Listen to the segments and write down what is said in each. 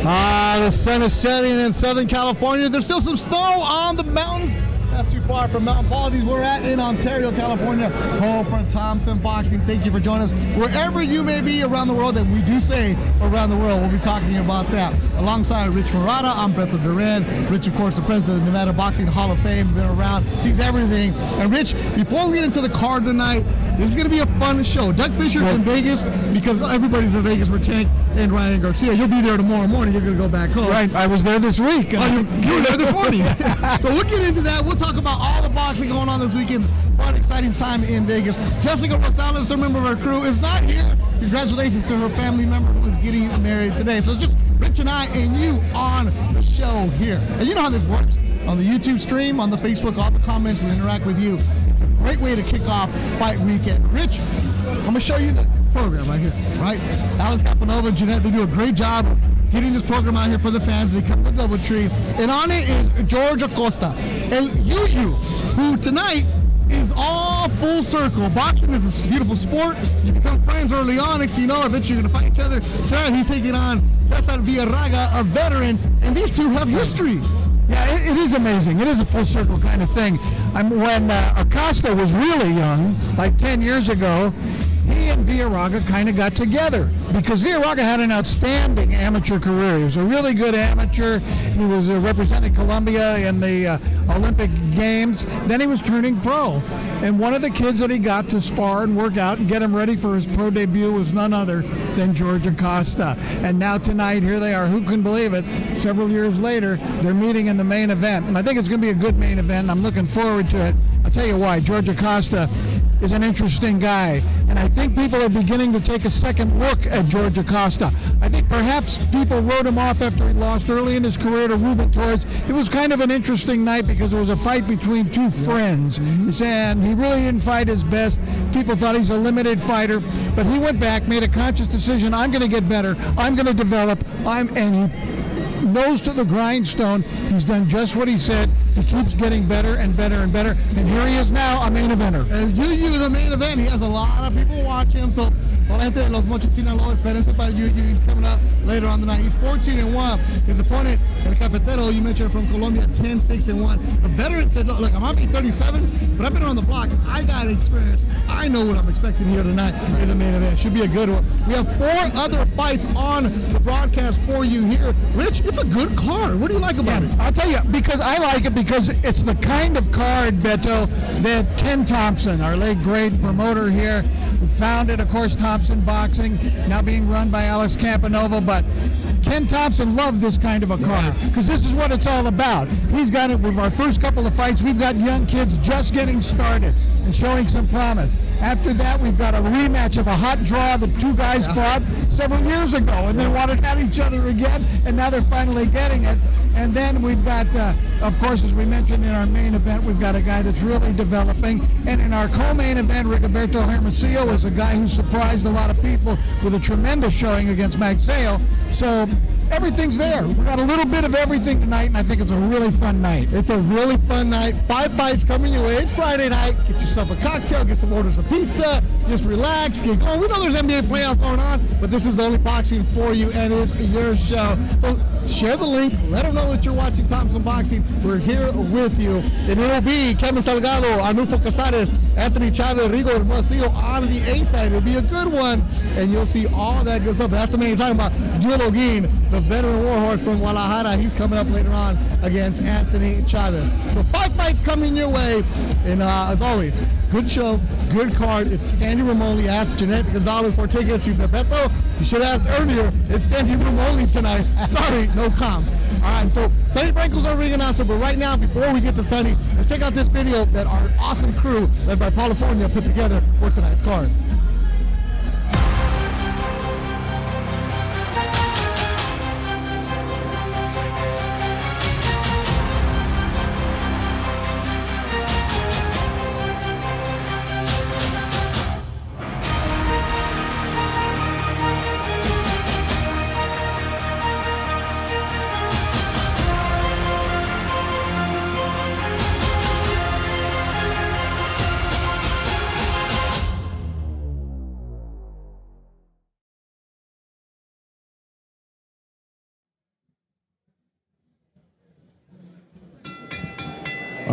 The sun is setting in Southern California. There's still some snow on the mountains. Not too far from Mount Baldy's. We're in Ontario, California, home for Thompson Boxing. Thank you for joining us. Wherever you may be around the world, and we do say around the world, we'll be talking about that. Alongside Rich Murata, I'm Beto Duran. Rich, of course, the president of the Nevada Boxing Hall of Fame, been around, sees everything. And Rich, before we get into the card tonight, this is going to be a fun show. Doug Fisher's in Vegas because everybody's in Vegas for Tank and Ryan Garcia. You'll be there tomorrow morning. You're going to go back home. Right. I was there this week. You were there this morning. So we'll get into that. We'll talk about all the boxing going on this weekend. Fun, exciting time in Vegas. Jessica Rosales, the member of our crew, is not here. Congratulations to her family member who is getting married today. So just Rich and I and you on the show here. And you know how this works. On the YouTube stream, on the Facebook, all the comments, we interact with you. It's a great way to kick off fight weekend. Rich, I'm going to show you the program right here, right? Alex Capanova and Jeanette, they do a great job of getting this program out here for the fans. They come to DoubleTree. And on it is George Acosta and Yuyu, who tonight is all full circle. Boxing is a beautiful sport. You become friends early on. Next thing you know, eventually you're going to fight each other. Tonight he's taking on Cesar Villarraga, a veteran, and these two have history. Yeah, it is amazing. It is a full circle kind of thing. When Acosta was really young, like 10 years ago, he and Villarraga kind of got together because Villarraga had an outstanding amateur career. He was a really good amateur. He was representing Colombia in the Olympic Games. Then he was turning pro. And one of the kids that he got to spar and work out and get him ready for his pro debut was none other than George Acosta. And now tonight, here they are. Who can believe it? Several years later, they're meeting in the main event. And I think it's going to be a good main event. I'm looking forward to it. I'll tell you why. George Acosta is an interesting guy. And I think people are beginning to take a second look at George Acosta. I think perhaps people wrote him off after he lost early in his career to Ruben Torres. It was kind of an interesting night because it was a fight between two friends. And he really didn't fight his best. People thought he's a limited fighter. But he went back, made a conscious decision. I'm going to get better. I'm going to develop. And he nose to the grindstone. He's done just what he said. He keeps getting better and better and better. And here he is now, a main eventer. And Yuyu, the main event, he has a lot of people watching him. So, toda gente de los muchos Sinaloa, espérense para Yuyu. He's coming up later on the night. He's 14-1. His opponent, El Cafetero, you mentioned from Colombia, 10-6-1. The veteran said, look, I might be 37, but I've been on the block. I got experience. I know what I'm expecting here tonight in the main event. Should be a good one. We have 4 other fights on the broadcast for you here. Rich, it's a good card. What do you like about it? I'll tell you, because I like it because it's the kind of card, Beto, that Ken Thompson, our late great promoter here, who founded, of course, Thompson Boxing, now being run by Alex Campanova, but Ken Thompson loved this kind of a card because this is what it's all about. He's got it with our first couple of fights. We've got young kids just getting started and showing some promise. After that, we've got a rematch of a hot draw that two guys fought several years ago and they wanted at each other again, and now they're finally getting it. And then we've got, of course, as we mentioned in our main event, we've got a guy that's really developing. And in our co-main event, Rigoberto Hermosillo is a guy who surprised a lot of people with a tremendous showing against Magsale. So everything's there. We've got a little bit of everything tonight, and I think it's a really fun night. It's a really fun night. 5 fights coming your way. It's Friday night. Get yourself a cocktail, get some orders of pizza, just relax, get going. We know there's NBA playoff going on, but this is the only boxing for you, and it's your show. So share the link. Let them know that you're watching Thompson Boxing. We're here with you. And it'll be Kevin Salgado, Arnulfo Casares, Anthony Chavez, Rigoberto Hermosillo on the A side. It'll be a good one, and you'll see all that good stuff. That's the man you're talking about, Joel Ogin, the veteran warhorse from Guadalajara. He's coming up later on against Anthony Chavez. So 5 fights coming your way, and as always, good show, good card. It's standing room only. Ask Jeanette Gonzalez for tickets. She said, Beto, you should have asked earlier. It's standing room only tonight. Sorry, no comps. All right, so Sonny Franco's our ring announcer, but right now, before we get to Sonny, let's check out this video that our awesome crew, led by California, put together for tonight's card.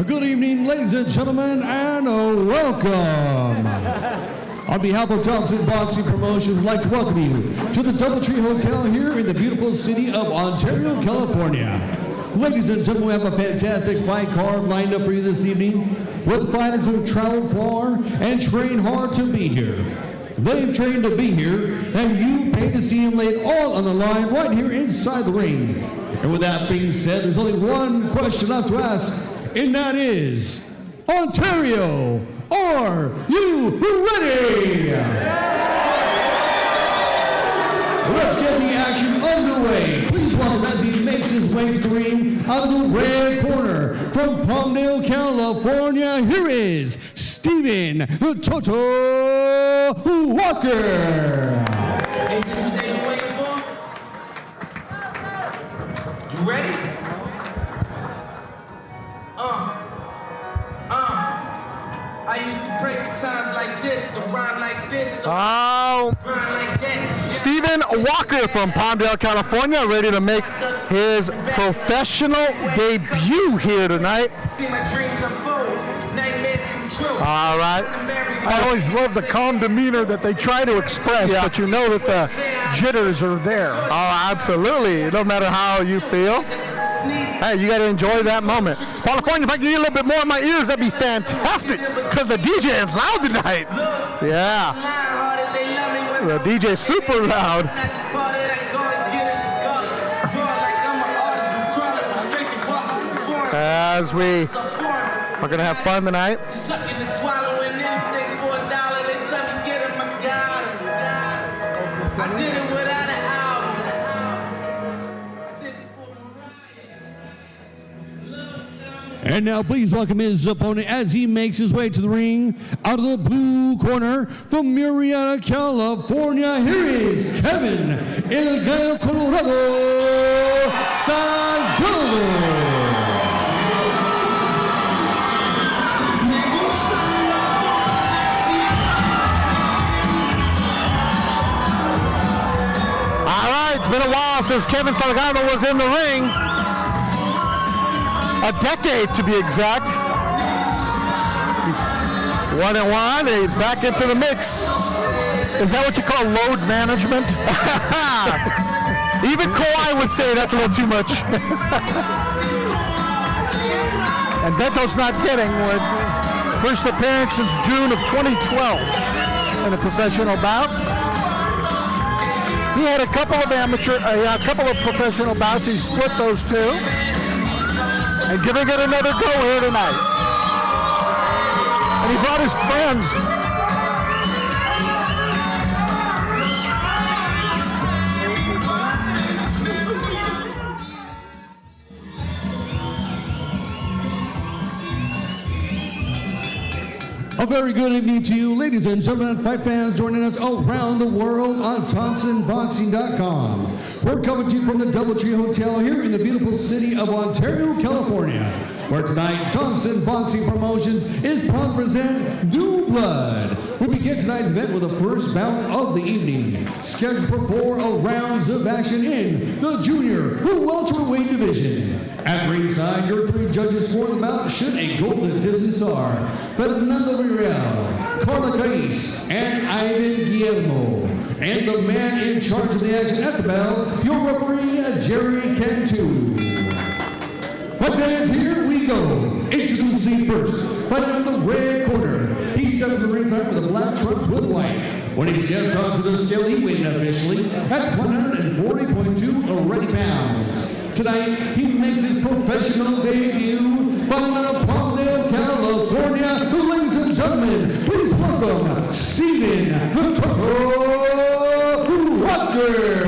Good evening, ladies and gentlemen, and welcome. On behalf of Thompson Boxing Promotions, I'd like to welcome you to the DoubleTree Hotel here in the beautiful city of Ontario, California. Ladies and gentlemen, we have a fantastic fight card lined up for you this evening with fighters who have traveled far and trained hard to be here. They've trained to be here, and you pay to see them lay it all on the line right here inside the ring. And with that being said, there's only one question left to ask, and that is, Ontario, are you ready? Let's get the action underway. Please welcome as he makes his way to the ring out of the red corner from Palmdale, California. Here is Stephen Toto Walker. Hey, this what they been waiting for? You ready? I used to pray for times like this, to rhyme like this, so grind like that. Stephen Walker from Palmdale, California, ready to make his professional debut here tonight. See my dreams unfold, nightmares come true. All right. I always love the calm demeanor that they try to express, but you know that the jitters are there. Oh, absolutely. It don't matter how you feel. Hey, you got to enjoy that moment. California, if I could get a little bit more in my ears, that'd be fantastic, because the DJ is loud tonight. Yeah. The DJ's super loud. As we are going to have fun tonight. I did it without an album. And now please welcome his opponent as he makes his way to the ring out of the blue corner from Murrieta, California. Here is Kevin El Gallo Colorado Salgado. It's been a while since Kevin Salgado was in the ring. A decade to be exact. He's 1-1, he's back into the mix. Is that what you call load management? Even Kawhi would say that's a little too much. And Beto's not kidding. With first appearance since June of 2012 in a professional bout. He had a couple of professional bouts. He split those two, and giving it another go here tonight. And he brought his friends. A very good evening to you, ladies and gentlemen, fight fans joining us around the world on ThompsonBoxing.com. We're coming to you from the DoubleTree Hotel here in the beautiful city of Ontario, California, where tonight Thompson Boxing Promotions is proud to present New Blood. We begin tonight's event with the first bout of the evening, scheduled for 4 rounds of action in the junior welterweight division. At ringside, your 3 judges scoring the bout should a go the distance are Fernando Villarraga, Carla Cais, and Ivan Guillermo. And the man in charge of the action at the bell, your referee, Jerry Cantu. Fight fans, here we go. Introducing first, fighting on the red corner. He steps to the ringside with the black trunks with white. When he steps onto the scale, he weighed officially at 140.2 already pounds. Tonight, he makes his professional debut fighting out of Palmdale, California. Ladies and gentlemen, please welcome Stephen Toto Walker.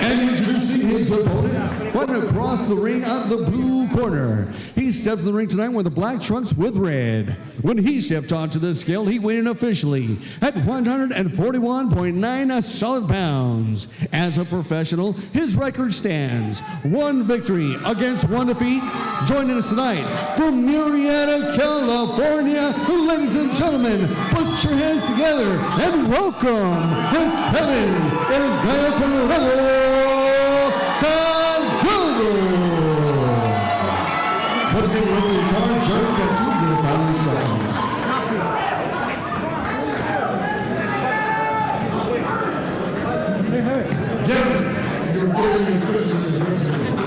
And introducing his opponent, fighting across the ring out of the blue corner. He stepped to the ring tonight with the black trunks with red. When he stepped onto the scale, he weighed in officially at 141.9 solid pounds. As a professional, his record stands 1 victory against 1 defeat. Joining us tonight from Murrieta, California, ladies and gentlemen, put your hands together and welcome Kevin El Gallo Colorado Sangudo. Let's get ready to charge Jerry Cantu with the final instructions. Jerry, you're following instructions in the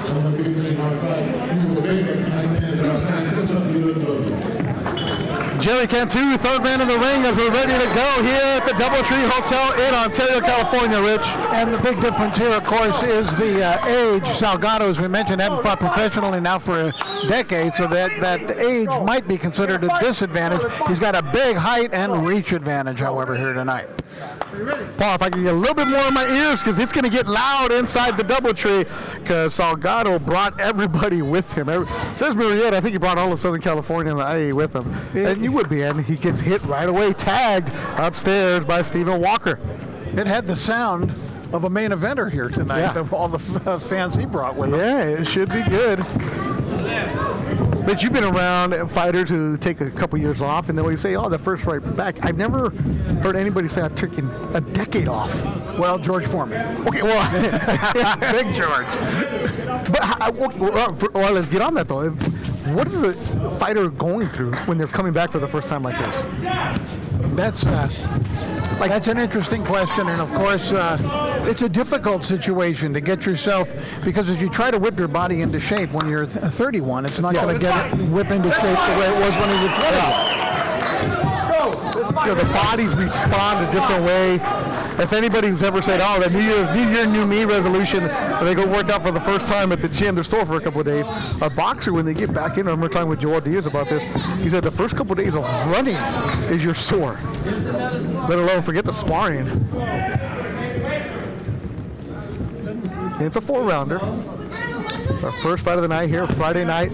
I'm going to be playing hard fight. You will obey them. I demand that our time comes up. You look over. Jerry Cantu, third man in the ring as we're ready to go here at the Doubletree Hotel in Ontario, California, Rich. And the big difference here, of course, is the age. Salgado, as we mentioned, hadn't fought professionally now for a decade, so that age might be considered a disadvantage. He's got a big height and reach advantage, however, here tonight. Paul, if I can get a little bit more in my ears, because it's going to get loud inside the Doubletree, because Salgado brought everybody with him. Says Murrieta, I think he brought all of Southern California and the IE with him. And you would be in. He gets hit right away, tagged upstairs by Stephen Walker. It had the sound of a main eventer here tonight, of all the fans he brought with him. Yeah, it should be good. But you've been around fighters who take a couple years off, and then when you say, oh, the first fight back, I've never heard anybody say I've taken a decade off. Well, George Foreman. Okay, well, Big George. But well, let's get on that though. What is a fighter going through when they're coming back for the first time like this? That's an interesting question, and of course, it's a difficult situation to get yourself, because as you try to whip your body into shape when you're 31, it's not going to whip into shape the way it was when you were 21. The bodies respond a different way. If anybody's ever said, oh, the New Year, New Me resolution, they go work out for the first time at the gym, they're sore for a couple of days. A boxer, when they get back in, I remember talking with Joel Diaz about this, he said the first couple of days of running is you're sore, let alone forget the sparring. It's a 4-rounder. Our first fight of the night here, Friday night.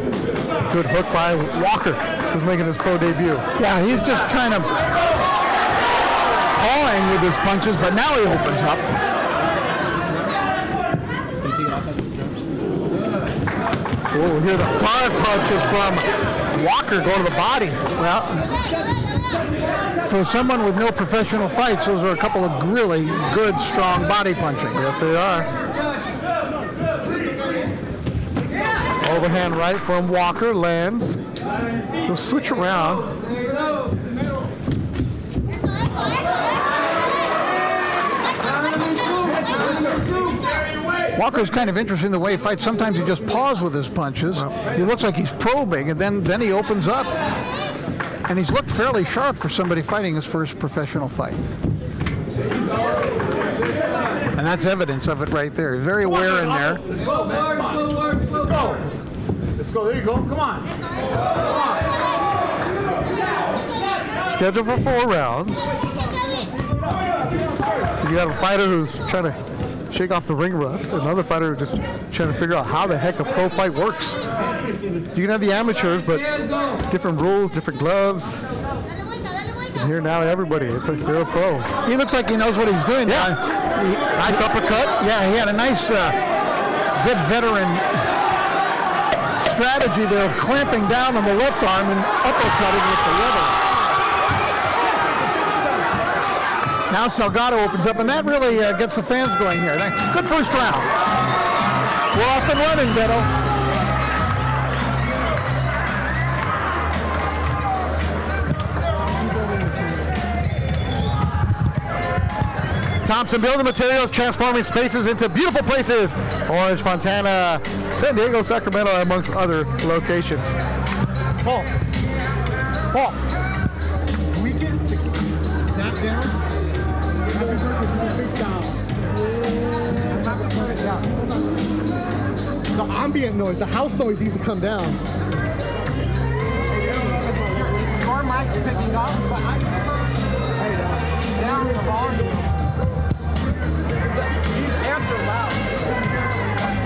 Good hook by Walker, who's making his pro debut. Yeah, he's just trying to pawing with his punches, but now he opens up. Oh, here the front punches from Walker going to the body. Well, for someone with no professional fights, those are a couple of really good, strong body punching. Yes, they are. Overhand right from Walker lands. He'll switch around. Walker's kind of interesting the way he fights. Sometimes he just paws with his punches. He looks like he's probing, and then he opens up. And he's looked fairly sharp for somebody fighting his first professional fight. And that's evidence of it right there. He's very aware in there. Let's go. Let's go. There you go. Come on. Scheduled for 4 rounds. You got a fighter who's trying to shake off the ring rust. Another fighter just trying to figure out how the heck a pro fight works. You can have the amateurs, but different rules, different gloves. And here now, everybody, they're a pro. He looks like he knows what he's doing. Yeah. Nice uppercut. Yeah, he had a nice, good veteran strategy there of clamping down on the left arm and uppercutting with the other. Now Salgado opens up, and that really gets the fans going here. Good first round. We're off and running, Beto. Thompson Building Materials, transforming spaces into beautiful places. Orange, Fontana, San Diego, Sacramento, amongst other locations. Paul, can we get that down? The ambient noise, the house noise needs to come down. It's your mic's picking up, but down the volume. These amps are loud.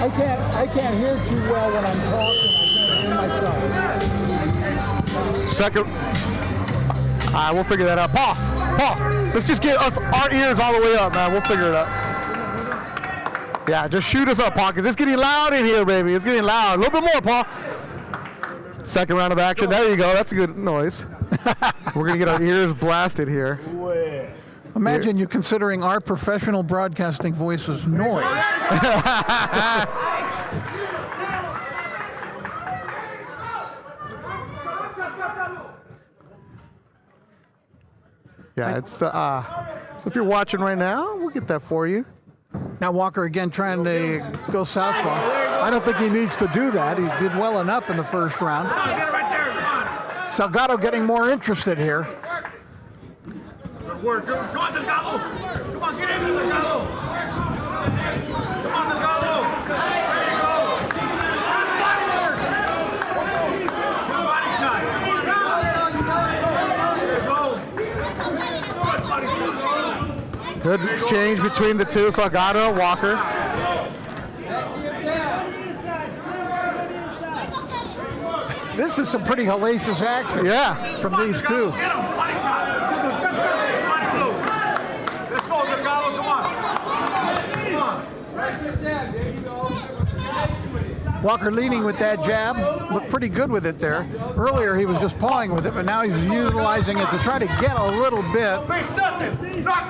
I can't hear too well when I'm talking. I can't hear myself. Second. All right, we'll figure that out. Paul, let's just get us our ears all the way up, man. We'll figure it out. Yeah, just shoot us up, Paul, because it's getting loud in here, baby. It's getting loud. A little bit more, Paul. Second round of action. There you go. That's a good noise. We're going to get our ears blasted here. Imagine you considering our professional broadcasting voice was noise. Yeah, it's the. So if you're watching right now, we'll get that for you. Now Walker again trying to go southpaw. I don't think he needs to do that. He did well enough in the first round. Salgado getting more interested here. Good work. Come on, Delgado. Come on, get in there, Delgado. Come on, Delgado. There you go. Good body work. Good body shot. There you go. Good body shot. Good exchange between the two, Salgado and Walker. This is some pretty hellacious action. Yeah. From these two. Get him. Body shot. Body blow. Let's go, Delgado. Come on. Come on. Walker leading with that jab. Looked pretty good with it there. Earlier he was just pawing with it, but now he's utilizing it to try to get a little bit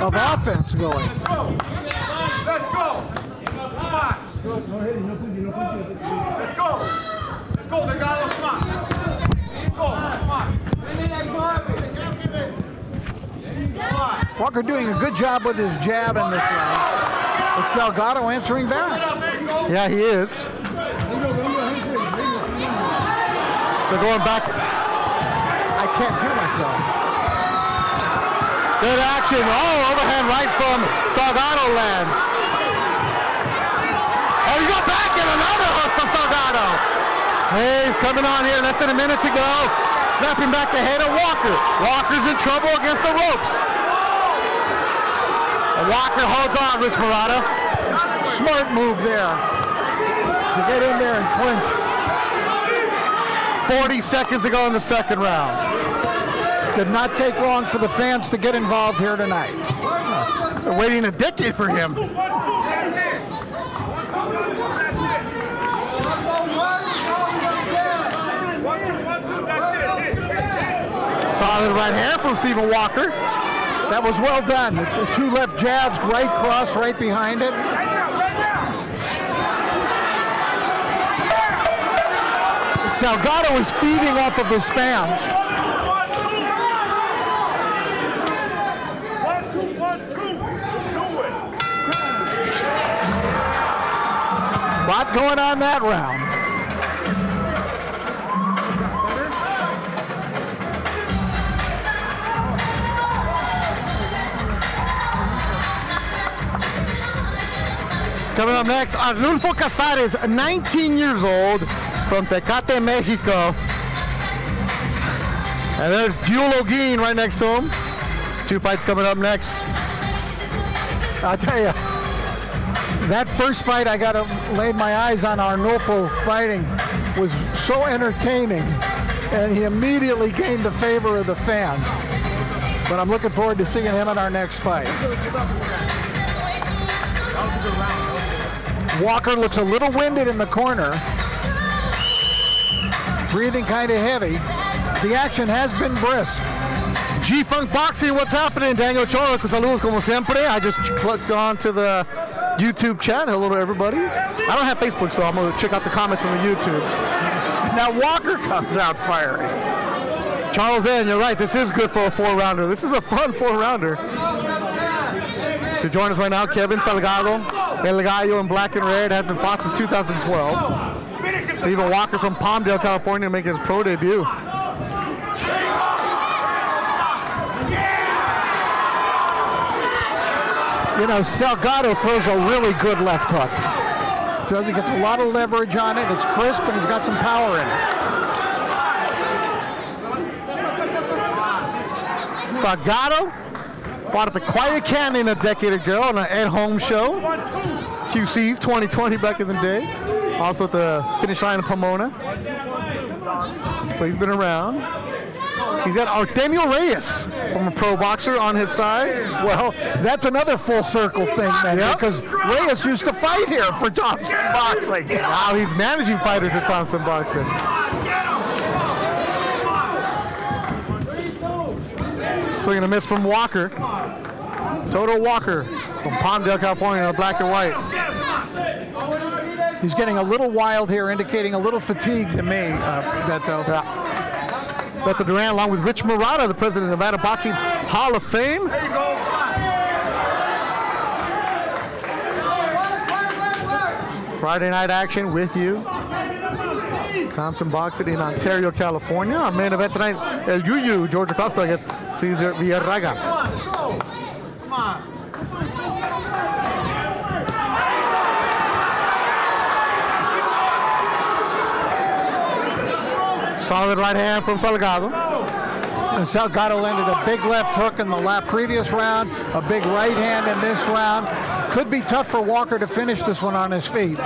of offense going. Let's go. Come on. Let's go. Let's go, Delgado. Come on. Let's go. Come on. Walker doing a good job with his jab in this round. It's Salgado answering back. Yeah, he is. They're going back. I can't hear myself. Good action. Oh, overhand right from Salgado lands. Oh, you got back and another hook from Salgado. Hey, he's coming on here. Less than a minute to go. Snapping back the head of Walker. Walker's in trouble against the ropes. And Walker holds on, Rich Murata. Smart move there to get in there and clinch. 40 seconds to go in the second round. Did not take long for the fans to get involved here tonight. They're waiting a decade for him. Solid right hand from Stephen Walker. That was well done. The two left jabs, right cross, right behind it. Salgado is feeding off of his fans. 1, 2, 1, 2. Do it. Lot going on that round. Coming up next, Arnulfo Casares, 19 years old, from Tecate, Mexico. And there's Duel O'Geen right next to him. Two fights coming up next. I'll tell you, that first fight I got laid my eyes on Arnulfo fighting was so entertaining, and he immediately gained the favor of the fans. But I'm looking forward to seeing him in our next fight. Walker looks a little winded in the corner. Breathing kind of heavy. The action has been brisk. G-Funk Boxing, what's happening? Daniel Choro, saludos como siempre. I just clicked on to the YouTube chat. Hello to everybody. I don't have Facebook, so I'm going to check out the comments from the YouTube. Now Walker comes out firing. Charles N., you're right. This is good for a four-rounder. This is a fun four-rounder. If you're joining us right now, Kevin Salgado, El Gallo in black and red, has been fought since 2012. Stephen Walker from Palmdale, California, making his pro debut. You know, Salgado throws a really good left hook. Feels he gets a lot of leverage on it. It's crisp, and he's got some power in it. Salgado fought at the Quiet Canyon a decade ago on an Ed Holmes show. QC's 2020 back in the day. Also at the finish line of Pomona. So he's been around. He's got Artemio Reyes from a pro boxer on his side. Well, that's another full circle thing, man, because Reyes used to fight here for Thompson Boxing. Wow, he's managing fighters at Thompson Boxing. Swing and a miss from Walker. Total Walker from Palmdale, California, in black and white. He's getting a little wild here, indicating a little fatigue to me, Beto. Yeah. Beto Duran, along with Rich Murata, the president of Nevada Boxing Hall of Fame. There you go. Friday night action with you. Thompson Boxing in Ontario, California. Our main event tonight, El Yuyu, George Acosta against Cesar Villarraga. Come on. Solid right hand from Salgado. And Salgado landed a big left hook in the previous round, a big right hand in this round. Could be tough for Walker to finish this one on his feet.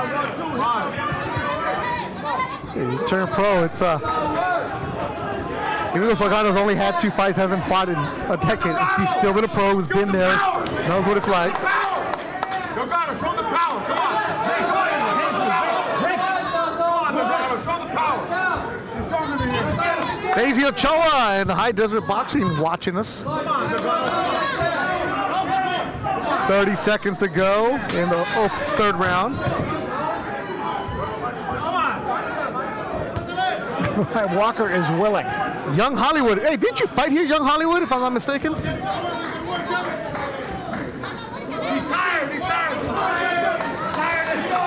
He turned pro. It's even though Salgado's only had 2 fights, hasn't fought in a decade, he's still been a pro, who's been there, knows what it's like. Delgado, show the power. Come on. Come on, Delgado, show the power. He's stronger than you. Daisy Ochoa and High Desert Boxing watching us. Come on, Delgado. 30 seconds to go in the third round. Walker is willing. Young Hollywood. Hey, didn't you fight here, Young Hollywood, if I'm not mistaken? He's tired. He's tired. He's tired. Let's go.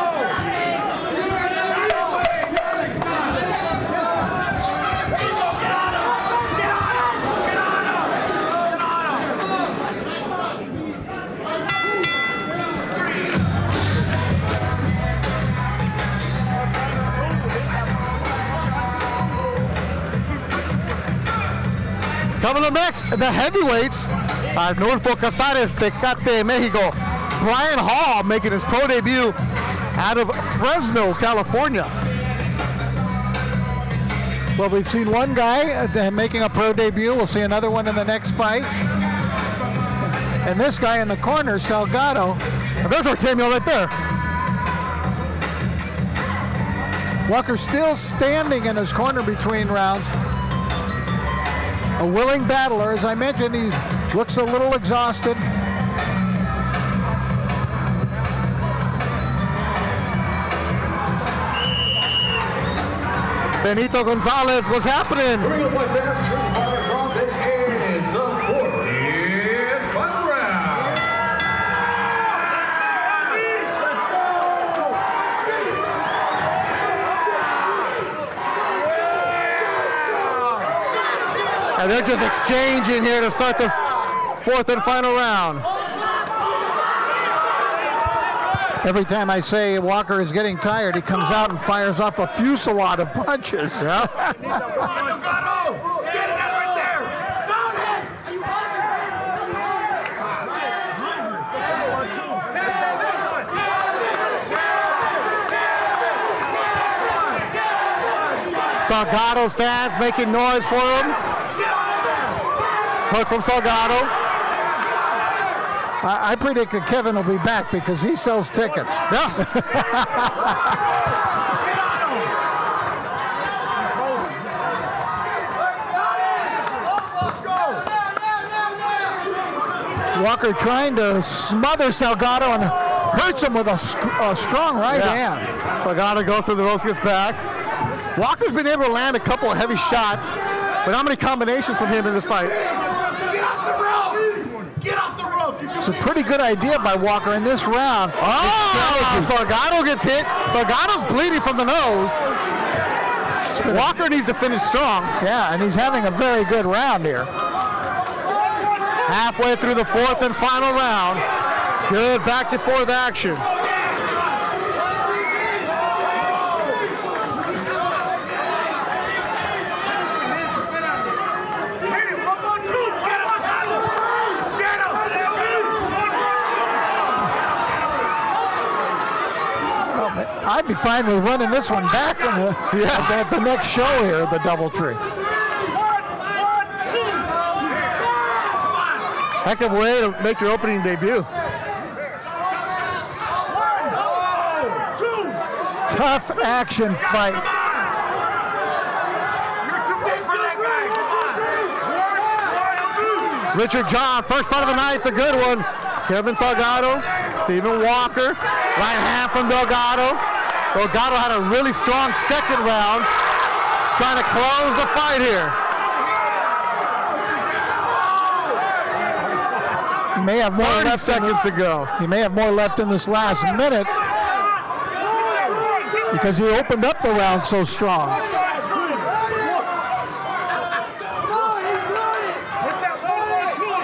Coming up next, the heavyweights. Norfolk Casares, Tecate, Mexico. Brian Hall making his pro debut out of Fresno, California. Well, we've seen one guy making a pro debut. We'll see another one in the next fight. And this guy in the corner, Salgado. And there's Artemio right there. Walker still standing in his corner between rounds. A willing battler. As I mentioned, he looks a little exhausted. Benito Gonzalez, what's happening? Bring up my fans, turn the fighters on. This is the 40th final round. And they're just exchanging here to start the fourth and final round. Every time I say Walker is getting tired, he comes out and fires off a fusillade of punches. Yeah. Come on, Delgado. Get it out right there. Salgado's fans making noise for him. Hook from Salgado. I predict that Kevin will be back because he sells tickets. Yeah. Walker trying to smother Salgado and hurts him with a strong right hand. Salgado goes through the ropes, gets back. Walker's been able to land a couple of heavy shots, but how many combinations from him in this fight? Get off the rope. Get off the rope. It's a pretty good idea by Walker in this round. Oh, Salgado gets hit. Salgado's bleeding from the nose. Walker needs to finish strong. Yeah, and he's having a very good round here. Halfway through the fourth and final round. Good back and forth action. I'd be fine with running this one back at the next show here, the DoubleTree. Heck of a way to make your opening debut. Tough action fight. You're too big for that guy. Come on. Richard John, first fight of the night, it's a good one. Kevin Salgado, Stephen Walker, right hand from Delgado. Delgado had a really strong second round, trying to close the fight here. He may have more 30 left seconds to go. He may have more left in this last minute because he opened up the round so strong.